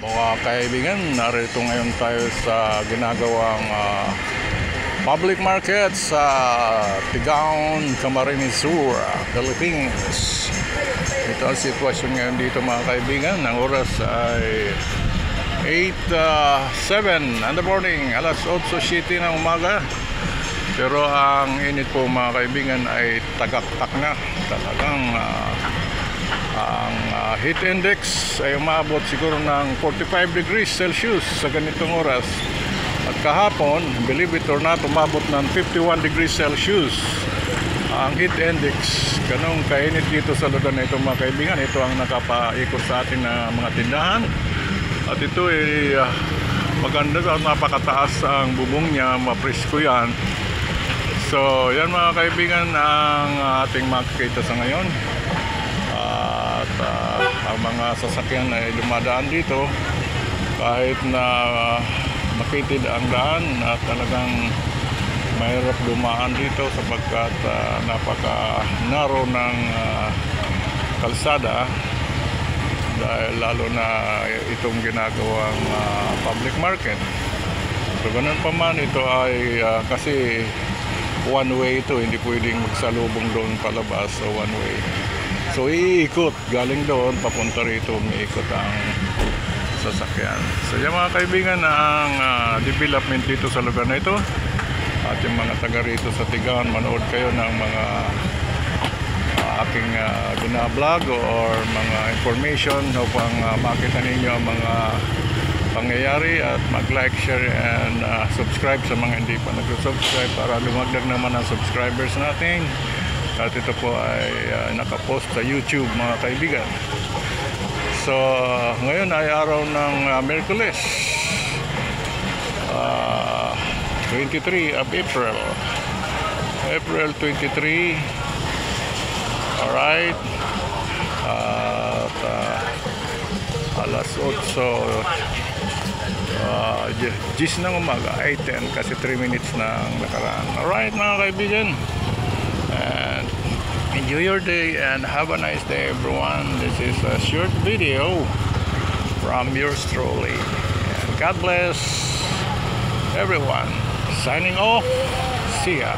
Mga kaibigan, narito ngayon tayo sa ginagawang public market sa Tigaon, Camarines Sur, Philippines. Ito ang sitwasyon ngayon dito mga kaibigan. Ang oras ay 8:07 in the morning, alas 8:07 ng umaga. Pero ang init po mga kaibigan ay tagaktak na. Talagang ang heat index ay umabot siguro ng 45 degrees Celsius sa ganitong oras. At kahapon, believe it or not, umabot ng 51 degrees Celsius ang heat index. Ganong kainit dito sa lugar na ito mga kaibigan. Ito ang nakapaikot sa atin na mga tindahan. At ito ay maganda at napakataas ang bubong niya, mapresko yan. So yan mga kaibigan ang ating makikita sa ngayon. At ang mga sasakyan ay dumadaan dito kahit na makitid ang daan at talagang mahirap dumaan dito sapagkat napaka-narrow ng kalsada dahil lalo na itong ginagawang public market. So ganun pa man, ito ay kasi one way ito, hindi pwedeng magsalubong doon palabas, so one way. So iikot, galing doon papunta rito, umiikot ang sasakyan. So yung mga kaibigan, ang development dito sa lugar na ito. At yung mga taga rito sa Tigaon, manood kayo ng mga aking binablog or mga information upang makita ninyo ang mga pangyayari at mag-like, share and subscribe sa mga hindi pa nag-subscribe para lumagdag naman ang subscribers natin. At ito po ay nakapost sa YouTube mga kaibigan. So ngayon ay araw ng Miyerkules, 23 of April 23. Alright, at alas 10 ng umaga, 8:10 kasi 3 minutes na nakaraan. Alright mga kaibigan, and enjoy your day and have a nice day everyone. This is a short video from yours truly, and God bless everyone. Signing off, see ya.